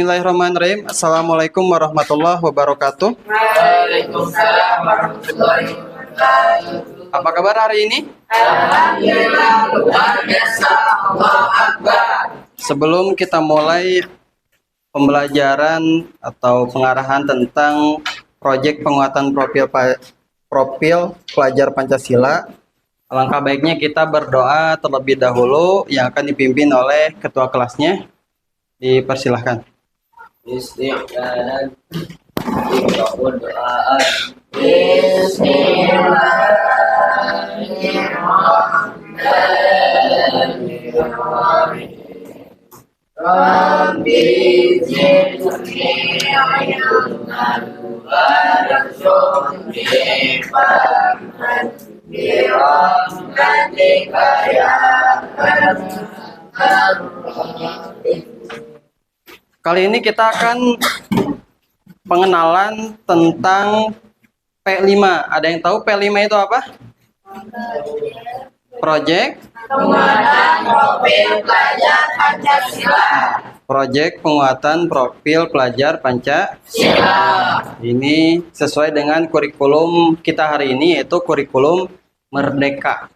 Bismillahirrahmanirrahim. Assalamualaikum warahmatullahi wabarakatuh. Waalaikumsalam warahmatullahi wabarakatuh. Apa kabar hari ini? Alhamdulillah, luar biasa. Allahu Akbar. Sebelum kita mulai pembelajaran atau pengarahan tentang proyek penguatan profil pelajar Pancasila, alangkah baiknya kita berdoa terlebih dahulu yang akan dipimpin oleh ketua kelasnya. Dipersilahkan. Istighfaran. Doa. Bismillahirrahmanirrahim. Rabbi zidni ilman warzuqni fahman birahmatika ya arhamar rahimin. Kali ini kita akan pengenalan tentang P5. Ada yang tahu P5 itu apa? Proyek Penguatan profil pelajar Pancasila. Proyek penguatan profil pelajar Pancasila. Ini sesuai dengan kurikulum kita hari ini, yaitu kurikulum Merdeka.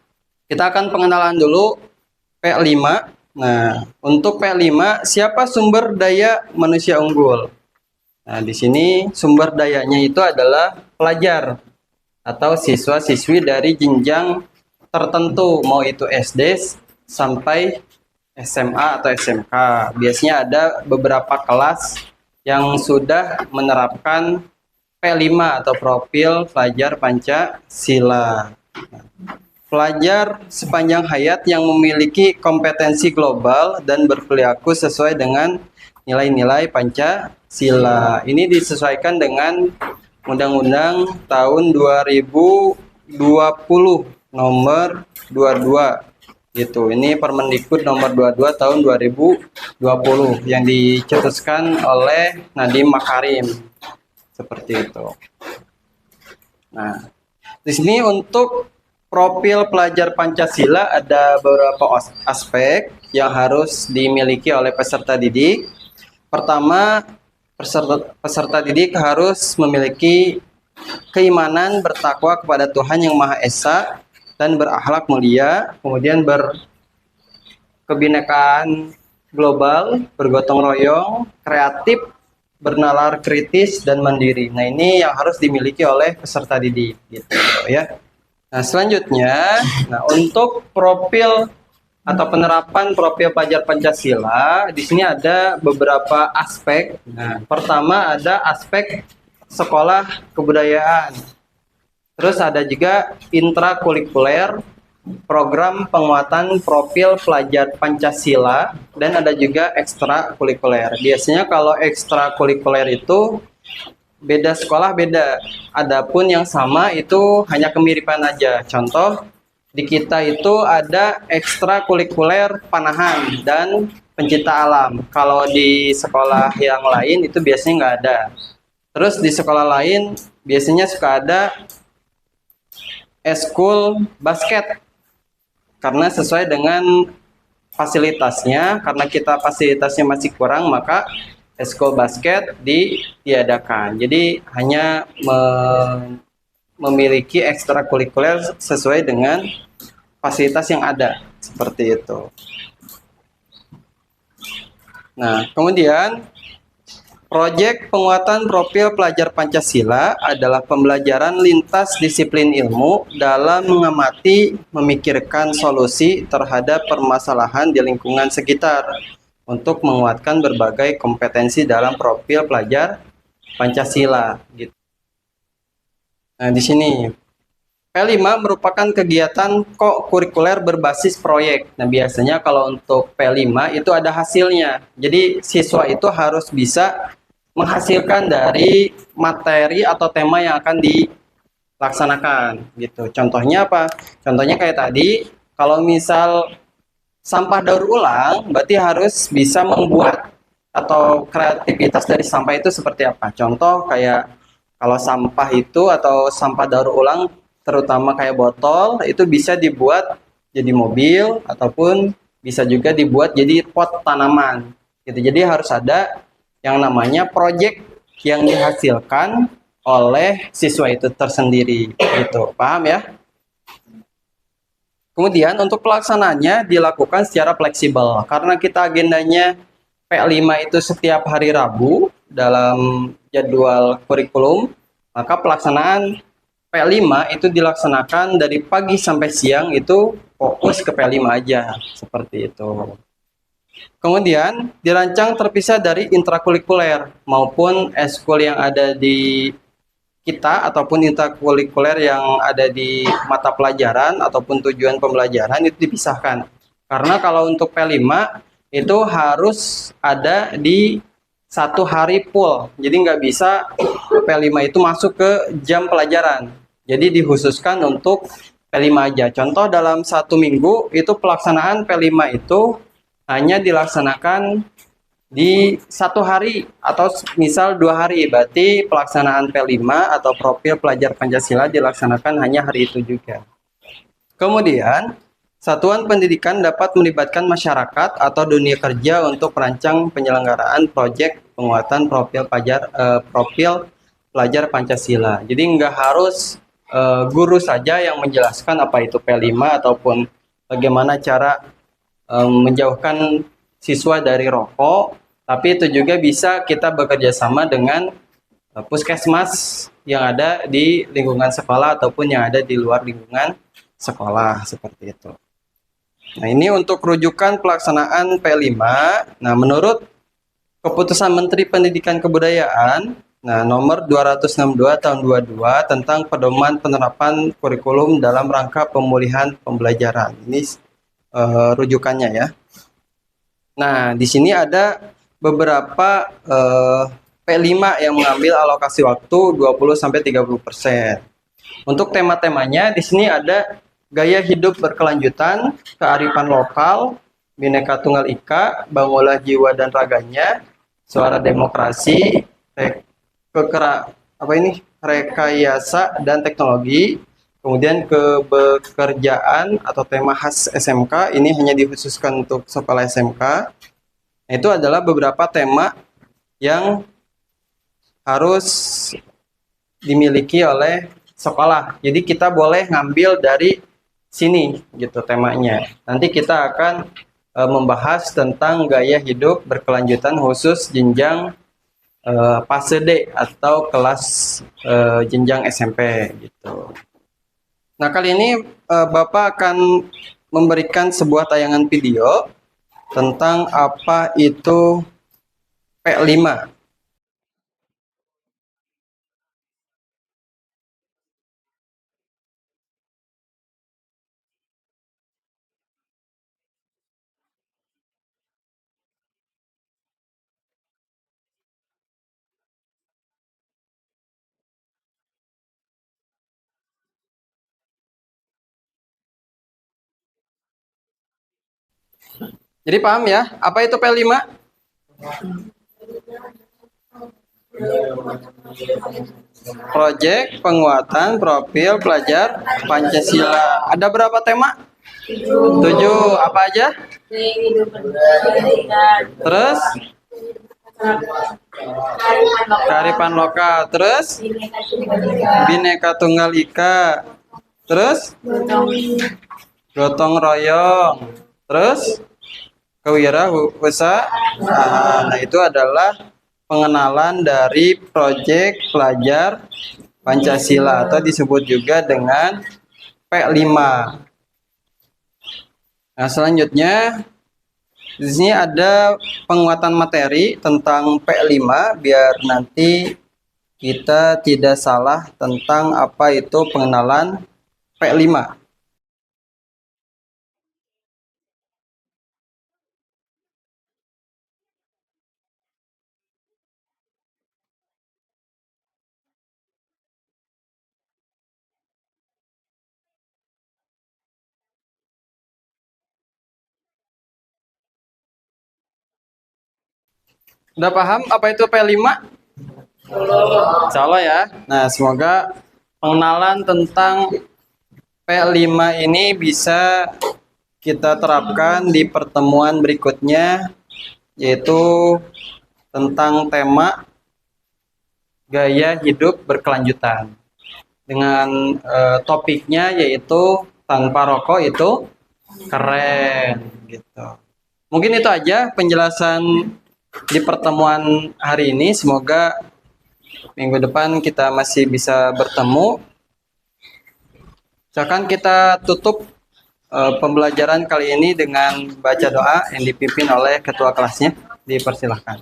Kita akan pengenalan dulu P5. Nah, untuk P5, siapa sumber daya manusia unggul? Nah, di sini sumber dayanya itu adalah pelajar atau siswa-siswi dari jenjang tertentu, mau itu SD sampai SMA atau SMK. Biasanya ada beberapa kelas yang sudah menerapkan P5 atau profil pelajar Pancasila. Pelajar sepanjang hayat yang memiliki kompetensi global dan berperilaku sesuai dengan nilai-nilai Pancasila. Ini disesuaikan dengan Undang-Undang tahun 2020 nomor 22 gitu. Ini Permendikbud nomor 22 tahun 2020 yang dicetuskan oleh Nadiem Makarim. Seperti itu. Nah, di sini untuk profil pelajar Pancasila ada beberapa aspek yang harus dimiliki oleh peserta didik. Pertama, peserta didik harus memiliki keimanan bertakwa kepada Tuhan Yang Maha Esa dan berakhlak mulia, kemudian berkebinekaan global, bergotong royong, kreatif, bernalar kritis, dan mandiri. Nah, ini yang harus dimiliki oleh peserta didik, gitu ya. Nah, selanjutnya, untuk profil atau penerapan profil pelajar Pancasila, di sini ada beberapa aspek. Nah, pertama ada aspek sekolah kebudayaan. Terus ada juga intrakurikuler, program penguatan profil pelajar Pancasila, dan ada juga ekstrakurikuler. Biasanya kalau ekstrakurikuler itu beda sekolah beda. Adapun yang sama itu hanya kemiripan aja. Contoh di kita itu ada ekstrakurikuler panahan dan pencinta alam. Kalau di sekolah yang lain itu biasanya nggak ada. Terus di sekolah lain biasanya suka ada eskul basket karena sesuai dengan fasilitasnya. Karena kita fasilitasnya masih kurang, maka eskul basket ditiadakan. Jadi hanya memiliki ekstrakurikuler sesuai dengan fasilitas yang ada, seperti itu. Nah, kemudian proyek penguatan profil pelajar Pancasila adalah pembelajaran lintas disiplin ilmu dalam mengamati, memikirkan solusi terhadap permasalahan di lingkungan sekitar untuk menguatkan berbagai kompetensi dalam profil pelajar Pancasila. Gitu. Nah, di sini P5 merupakan kegiatan kurikuler berbasis proyek. Nah, biasanya kalau untuk P5 itu ada hasilnya. Jadi siswa itu harus bisa menghasilkan dari materi atau tema yang akan dilaksanakan. Gitu. Contohnya apa? Contohnya kayak tadi, kalau misal sampah daur ulang, berarti harus bisa membuat atau kreativitas dari sampah itu seperti apa. Contoh kayak kalau sampah itu atau sampah daur ulang, terutama kayak botol, itu bisa dibuat jadi mobil ataupun bisa juga dibuat jadi pot tanaman. Gitu. Jadi harus ada yang namanya proyek yang dihasilkan oleh siswa itu tersendiri gitu. Paham ya? Kemudian untuk pelaksanaannya dilakukan secara fleksibel karena kita agendanya P5 itu setiap hari Rabu dalam jadwal kurikulum, maka pelaksanaan P5 itu dilaksanakan dari pagi sampai siang itu fokus ke P5 aja, seperti itu. Kemudian dirancang terpisah dari intrakurikuler maupun eskul yang ada di kita ataupun intrakurikuler yang ada di mata pelajaran ataupun tujuan pembelajaran itu dipisahkan. Karena kalau untuk P5 itu harus ada di satu hari full. Jadi nggak bisa P5 itu masuk ke jam pelajaran. Jadi dikhususkan untuk P5 aja. Contoh dalam satu minggu itu pelaksanaan P5 itu hanya dilaksanakan di satu hari atau misal 2 hari, berarti pelaksanaan P5 atau profil pelajar Pancasila dilaksanakan hanya hari itu juga. Kemudian, satuan pendidikan dapat melibatkan masyarakat atau dunia kerja untuk merancang penyelenggaraan proyek penguatan profil pelajar Pancasila. Jadi nggak harus guru saja yang menjelaskan apa itu P5 ataupun bagaimana cara menjauhkan siswa dari rokok, tapi itu juga bisa kita bekerja sama dengan puskesmas yang ada di lingkungan sekolah ataupun yang ada di luar lingkungan sekolah, seperti itu. Nah, ini untuk rujukan pelaksanaan P5. Nah, menurut Keputusan Menteri Pendidikan Kebudayaan nomor 262 tahun 22 tentang pedoman penerapan kurikulum dalam rangka pemulihan pembelajaran. Ini rujukannya ya. Nah, di sini ada beberapa P5 yang mengambil alokasi waktu 20-30%. Untuk tema-temanya di sini ada gaya hidup berkelanjutan, kearifan lokal, Bhinneka Tunggal Ika, bangunlah jiwa dan raganya, suara demokrasi, rekayasa dan teknologi. Kemudian kebekerjaan atau tema khas SMK ini hanya dikhususkan untuk sekolah SMK. Nah, itu adalah beberapa tema yang harus dimiliki oleh sekolah. Jadi kita boleh ngambil dari sini gitu temanya. Nanti kita akan membahas tentang gaya hidup berkelanjutan khusus jenjang fase D atau kelas jenjang SMP gitu. Nah, kali ini Bapak akan memberikan sebuah tayangan video tentang apa itu P5. Jadi paham ya, apa itu P5? Proyek penguatan profil pelajar Pancasila. Ada berapa tema? 7. Apa aja? Terus? Kearifan lokal. Terus? Bhinneka Tunggal Ika. Terus? Gotong royong. Terus? Kewirausahaan. Nah, itu adalah pengenalan dari proyek pelajar Pancasila atau disebut juga dengan P5. Nah, selanjutnya di sini ada penguatan materi tentang P5 biar nanti kita tidak salah tentang apa itu pengenalan P5. Udah paham apa itu P5? Insya Allah ya. Nah, semoga pengenalan tentang P5 ini bisa kita terapkan di pertemuan berikutnya, yaitu tentang tema gaya hidup berkelanjutan dengan topiknya yaitu tanpa rokok itu keren gitu. Mungkin itu aja penjelasan di pertemuan hari ini. Semoga minggu depan kita masih bisa bertemu. Silakan kita tutup pembelajaran kali ini dengan baca doa yang dipimpin oleh ketua kelasnya. Dipersilahkan.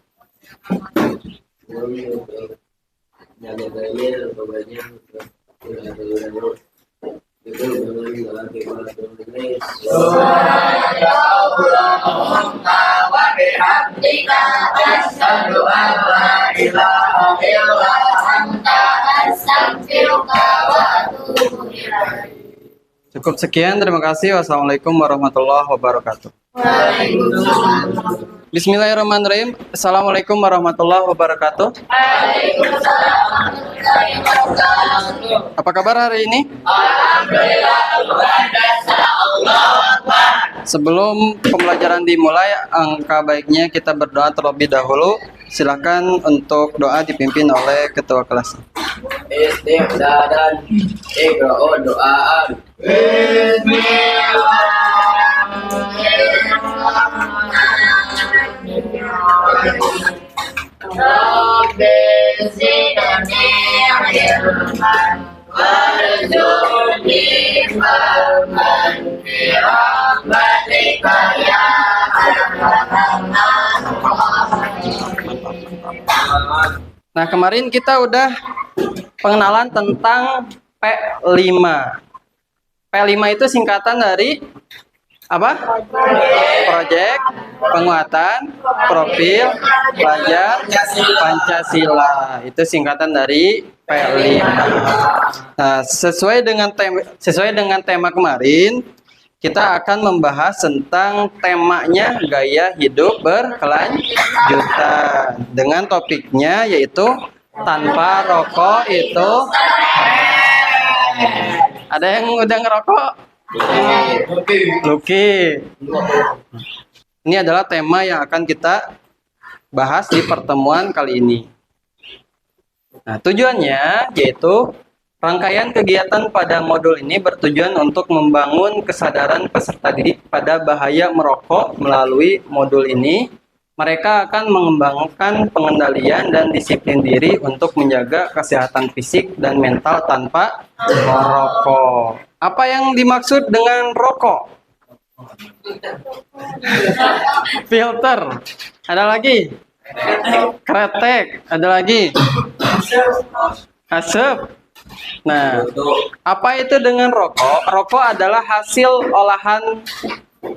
Cukup sekian, terima kasih. Wassalamualaikum warahmatullahi wabarakatuh. Bismillahirrahmanirrahim. Assalamualaikum warahmatullahi wabarakatuh. Apa kabar hari ini? Sebelum pembelajaran dimulai, angka baiknya kita berdoa terlebih dahulu. Silakan untuk doa dipimpin oleh ketua kelas. Istiqdadan iqra'u doaan. Rabbi zidni ilman warzuqni fahman bi rahmatika ya Nah, kemarin kita udah pengenalan tentang P5. P5 itu singkatan dari apa? Proyek penguatan profil pelajar Pancasila. Itu singkatan dari P5. Nah, sesuai dengan tema kemarin, kita akan membahas tentang temanya gaya hidup berkelanjutan dengan topiknya yaitu tanpa rokok itu. Ada yang udah ngerokok? Luki. Ini adalah tema yang akan kita bahas di pertemuan kali ini. Nah, tujuannya yaitu rangkaian kegiatan pada modul ini bertujuan untuk membangun kesadaran peserta didik pada bahaya merokok. Melalui modul ini, mereka akan mengembangkan pengendalian dan disiplin diri untuk menjaga kesehatan fisik dan mental tanpa merokok. Apa yang dimaksud dengan rokok? Filter. Ada lagi? Kretek. Ada lagi? Asap. Nah, apa itu dengan rokok? Rokok adalah hasil olahan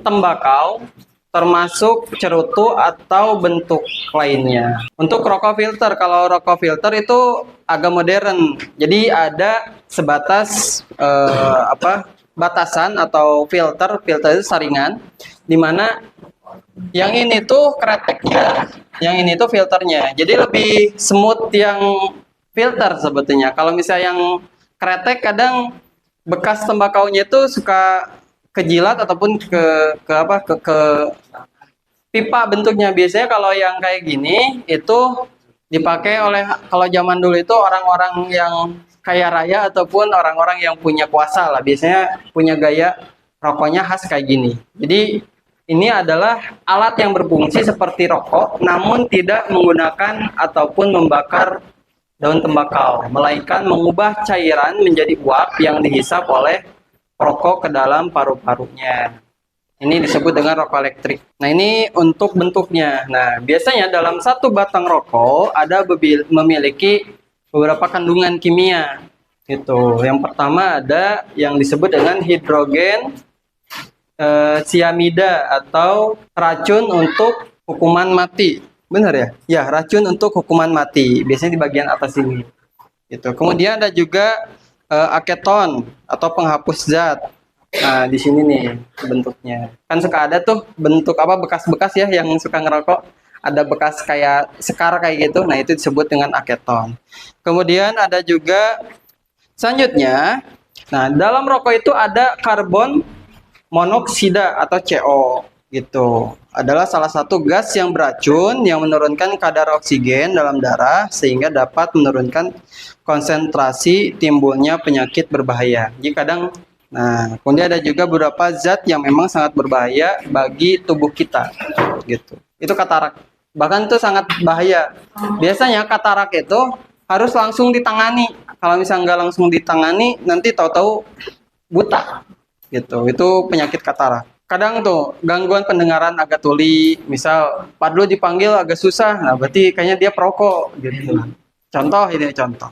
tembakau, termasuk cerutu atau bentuk lainnya. Untuk rokok filter, kalau rokok filter itu agak modern. Jadi ada sebatas batasan atau filter itu saringan, di mana yang ini tuh kreteknya, yang ini tuh filternya. Jadi lebih smooth yang filter sebetulnya. Kalau misalnya yang kretek kadang bekas tembakaunya itu suka kejilat ataupun ke pipa bentuknya. Biasanya kalau yang kayak gini itu dipakai oleh, kalau zaman dulu itu orang-orang yang kaya raya ataupun orang-orang yang punya kuasa lah, biasanya punya gaya rokoknya khas kayak gini. Jadi ini adalah alat yang berfungsi seperti rokok namun tidak menggunakan ataupun membakar daun tembakau, melainkan mengubah cairan menjadi uap yang dihisap oleh rokok ke dalam paru-parunya. Ini disebut dengan rokok elektrik. Nah, ini untuk bentuknya. Nah, biasanya dalam satu batang rokok ada memiliki beberapa kandungan kimia. Gitu. Yang pertama ada yang disebut dengan hidrogen siamida atau racun untuk hukuman mati. Benar ya? Ya, racun untuk hukuman mati. Biasanya di bagian atas ini. Gitu. Kemudian ada juga aketon atau penghapus zat. Nah, di sini nih bentuknya. Kan suka ada tuh bentuk bekas-bekas ya yang suka ngerokok. Ada bekas kayak sekar kayak gitu. Nah, itu disebut dengan aketon. Kemudian ada juga selanjutnya. Nah, dalam rokok itu ada karbon monoksida atau CO gitu. adalah salah satu gas yang beracun yang menurunkan kadar oksigen dalam darah sehingga dapat menurunkan konsentrasi timbulnya penyakit berbahaya. Jadi kadang, nah, kemudian ada juga beberapa zat yang memang sangat berbahaya bagi tubuh kita, gitu. Itu katarak. Bahkan itu sangat bahaya. Biasanya katarak itu harus langsung ditangani. Kalau misalnya nggak langsung ditangani, nanti tahu-tahu buta, gitu. Itu penyakit katarak. Kadang tuh gangguan pendengaran agak tuli, misal Padlo dipanggil agak susah, nah berarti kayaknya dia perokok gitu. Contoh ini contoh.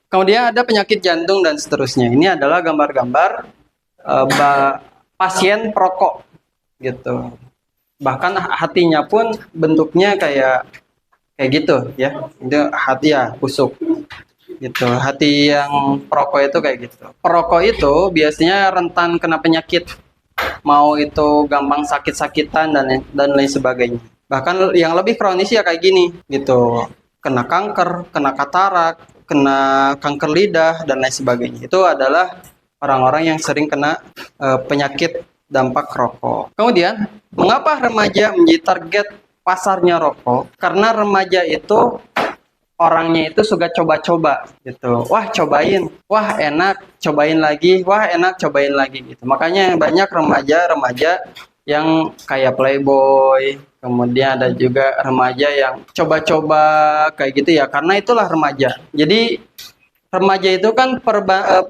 Kemudian ada penyakit jantung dan seterusnya. Ini adalah gambar-gambar pasien perokok gitu. Bahkan hatinya pun bentuknya kayak gitu ya. Itu hati ya busuk gitu. Hati yang perokok itu kayak gitu. Perokok itu biasanya rentan kena penyakit, mau itu gampang sakit-sakitan dan lain sebagainya. Bahkan yang lebih kronis ya kayak gini gitu, kena kanker, kena katarak, kena kanker lidah dan lain sebagainya. Itu adalah orang-orang yang sering kena penyakit dampak rokok. Kemudian, mengapa remaja menjadi target pasarnya rokok? Karena remaja itu orangnya itu suka coba-coba gitu. Wah, cobain. Wah, enak, cobain lagi. Wah, enak, cobain lagi gitu. Makanya banyak remaja-remaja yang kayak playboy. Kemudian ada juga remaja yang coba-coba kayak gitu ya. Karena itulah remaja. Jadi remaja itu kan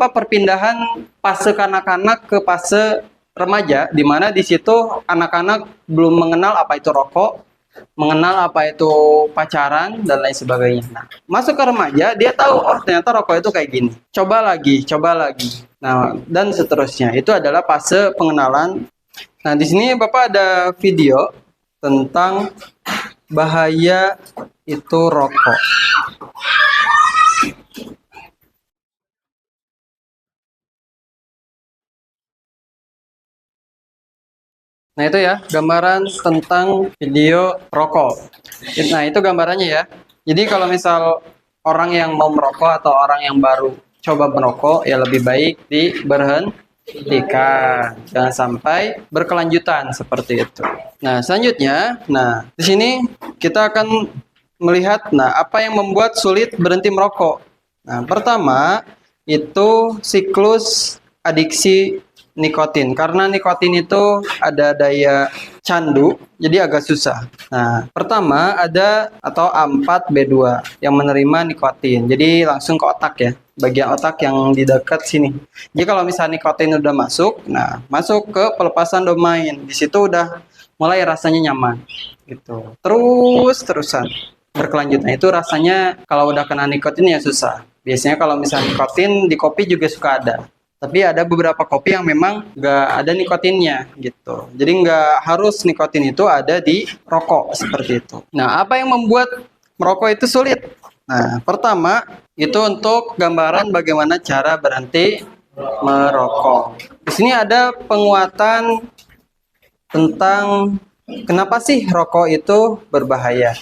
perpindahan fase kanak-kanak ke fase remaja, di mana di situ anak-anak belum mengenal apa itu rokok, mengenal apa itu pacaran dan lain sebagainya. Nah, masuk ke remaja, dia tahu oh ternyata rokok itu kayak gini. Coba lagi, coba lagi. Nah, dan seterusnya. Itu adalah fase pengenalan. Nah, di sini Bapak ada video tentang bahaya itu rokok. Nah, itu ya gambaran tentang video rokok. Nah, itu gambarannya ya. Jadi kalau misal orang yang mau merokok atau orang yang baru coba merokok, ya lebih baik diberhentikan. Jangan sampai berkelanjutan seperti itu. Nah, selanjutnya, nah di sini kita akan melihat apa yang membuat sulit berhenti merokok. Nah, pertama itu siklus adiksi nikotin. Karena nikotin itu ada daya candu, jadi agak susah. Nah, pertama ada atau A4B2 yang menerima nikotin. Jadi langsung ke otak ya, bagian otak yang di dekat sini. Jadi kalau misalnya nikotin udah masuk, nah masuk ke pelepasan domain. Di situ udah mulai rasanya nyaman gitu. Terusan berkelanjutan. Itu rasanya kalau udah kena nikotin ya susah. Biasanya kalau misalnya nikotin di kopi juga suka ada. Tapi ada beberapa kopi yang memang nggak ada nikotinnya gitu. Jadi nggak harus nikotin itu ada di rokok seperti itu. Nah, apa yang membuat merokok itu sulit? Nah, pertama itu untuk gambaran bagaimana cara berhenti merokok. Di sini ada penguatan tentang kenapa sih rokok itu berbahaya.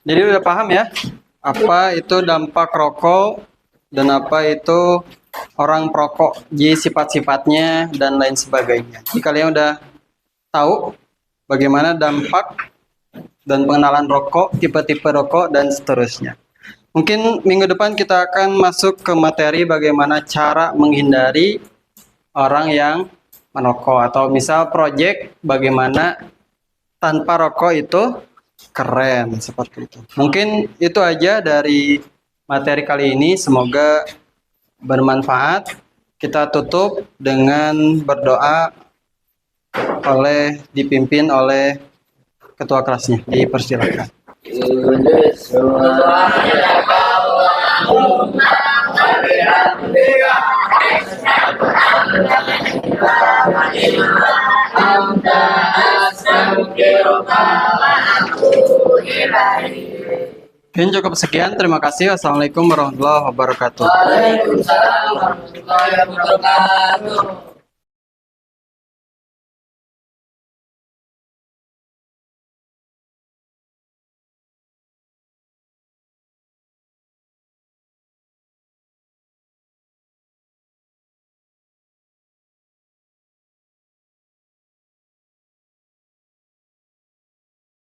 Jadi udah paham ya, apa itu dampak rokok dan apa itu orang perokok, jadi sifat-sifatnya dan lain sebagainya. Jadi kalian udah tahu bagaimana dampak dan pengenalan rokok, tipe-tipe rokok dan seterusnya. Mungkin minggu depan kita akan masuk ke materi bagaimana cara menghindari orang yang merokok atau misal project bagaimana tanpa rokok itu keren seperti itu. Mungkin itu aja dari materi kali ini. Semoga bermanfaat. Kita tutup dengan berdoa dipimpin oleh ketua kelasnya. Dipersilakan. Mungkin cukup sekian. Terima kasih. Wassalamualaikum warahmatullahi wabarakatuh. Waalaikumsalam warahmatullahi wabarakatuh.